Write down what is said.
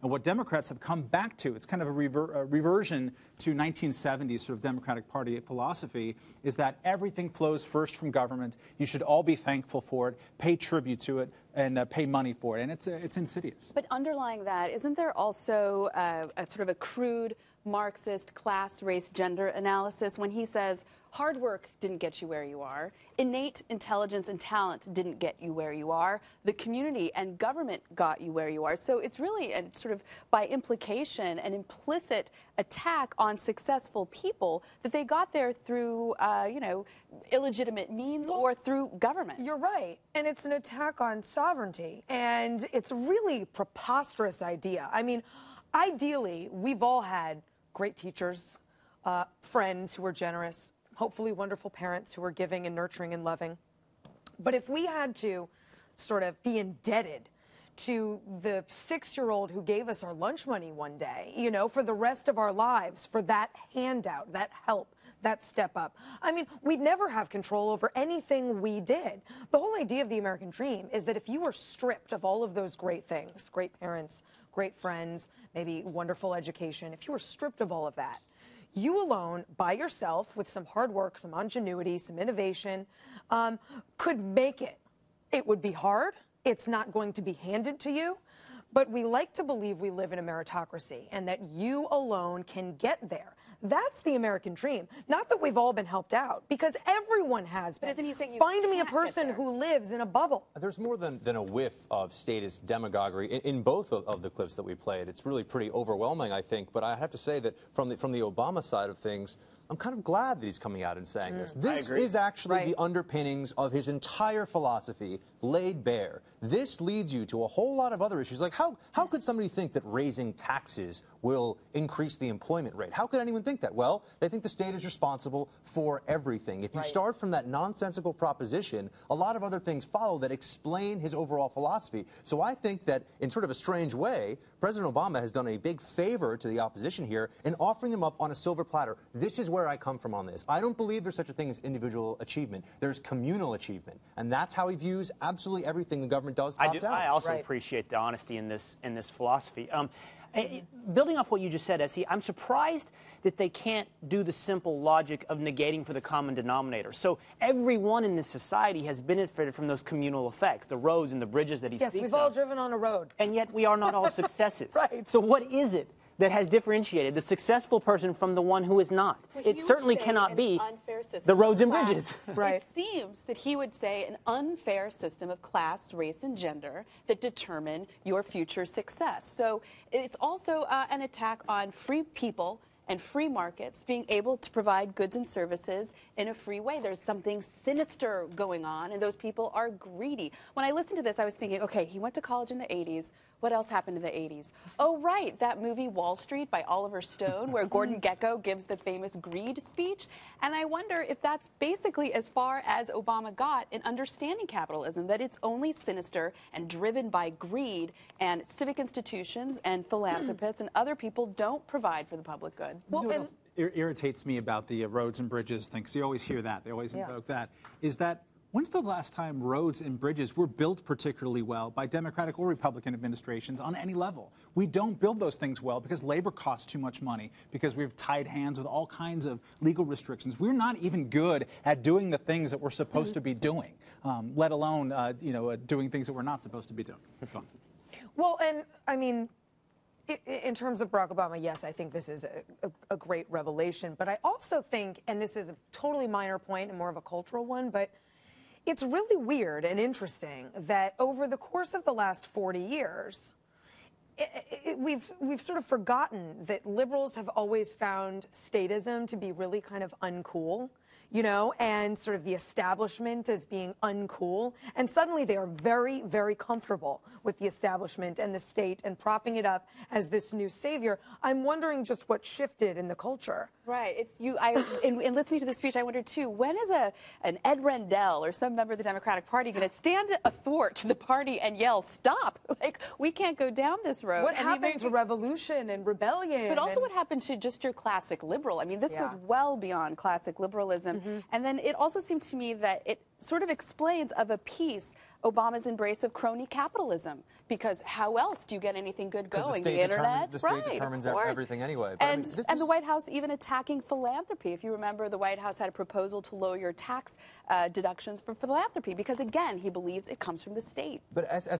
And what Democrats have come back to, it's kind of a reversion to 1970s sort of Democratic Party philosophy, is that everything flows first from government. You should all be thankful for it, pay tribute to it, and pay money for it. And it's insidious. But underlying that, isn't there also a sort of a crude Marxist class, race, gender analysis when he says hard work didn't get you where you are, innate intelligence and talent didn't get you where you are, the community and government got you where you are. So it's really a sort of, by implication, an implicit attack on successful people that they got there through, you know, illegitimate means or through government. You're right. And it's an attack on sovereignty. And it's a really preposterous idea. I mean, ideally, we've all had great teachers, friends who were generous, hopefully wonderful parents who were giving and nurturing and loving. But if we had to sort of be indebted to the 6-year-old who gave us our lunch money one day, you know, for the rest of our lives, for that handout, that help, that step up, I mean, we'd never have control over anything we did. The whole idea of the American dream is that if you were stripped of all of those great things, great parents, great friends, maybe wonderful education, if you were stripped of all of that, you alone, by yourself, with some hard work, some ingenuity, some innovation, could make it. It would be hard. It's not going to be handed to you. But we like to believe we live in a meritocracy and that you alone can get there. That's the American dream. Not that we've all been helped out, because everyone has been. But isn't he saying you Find me a can't person get there? who lives in a bubble. There's more than a whiff of statist demagoguery in both of the clips that we played. It's really pretty overwhelming, I think. But I have to say that from the Obama side of things, I'm kind of glad that he's coming out and saying this. This is actually the underpinnings of his entire philosophy laid bare. This leads you to a whole lot of other issues. Like, how could somebody think that raising taxes will increase the employment rate? How could anyone think that? Well, they think the state is responsible for everything. If you start from that nonsensical proposition, a lot of other things follow that explain his overall philosophy. So I think that, in sort of a strange way, President Obama has done a big favor to the opposition here in offering them up on a silver platter. This is where I come from on this. I don't believe there's such a thing as individual achievement. There's communal achievement. And that's how he views absolutely everything the government does top down. I also appreciate the honesty in this philosophy. Building off what you just said, Essie, I'm surprised that they can't do the simple logic of negating for the common denominator. So everyone in this society has benefited from those communal effects, the roads and the bridges that he speaks of. Yes, we've all driven on a road. And yet we are not all successes. Right. So what is it that has differentiated the successful person from the one who is not? Well, it certainly cannot be system the roads and class. bridges. Right. It seems that he would say an unfair system of class, race, and gender that determine your future success. So it's also an attack on free people and free markets being able to provide goods and services in a free way. There's something sinister going on, and those people are greedy. When I listened to this, I was thinking, okay, he went to college in the 80s. What else happened in the 80s? Oh, right, that movie Wall Street by Oliver Stone, where Gordon Gekko gives the famous greed speech. And I wonder if that's basically as far as Obama got in understanding capitalism, that it's only sinister and driven by greed, and civic institutions and philanthropists and other people don't provide for the public good. Well, you know what else irritates me about the roads and bridges thing, because you always hear that, they always invoke that, is that when's the last time roads and bridges were built particularly well by Democratic or Republican administrations on any level? We don't build those things well because labor costs too much money, because we've tied hands with all kinds of legal restrictions. We're not even good at doing the things that we're supposed to be doing, let alone doing things that we're not supposed to be doing. Well, and I mean, in terms of Barack Obama, yes, I think this is a great revelation. But I also think, and this is a totally minor point and more of a cultural one, but it's really weird and interesting that over the course of the last 40 years, we've sort of forgotten that liberals have always found statism to be really kind of uncool, you know, and sort of the establishment as being uncool. And suddenly they are very, very comfortable with the establishment and the state and propping it up as this new savior. I'm wondering just what shifted in the culture. Right. It's you. In listening to the speech, I wondered too. When is an Ed Rendell or some member of the Democratic Party going to stand athwart the party and yell, "Stop! Like, we can't go down this road"? What happened to revolution and rebellion? But also, what happened to just your classic liberal? I mean, this goes well beyond classic liberalism. And then it also seemed to me that it sort of explains of a piece Obama's embrace of crony capitalism, because how else do you get anything good going? The internet, the state determines everything anyway. But and the White House even attacking philanthropy. If you remember, the White House had a proposal to lower your tax deductions for philanthropy, because again, he believes it comes from the state. But as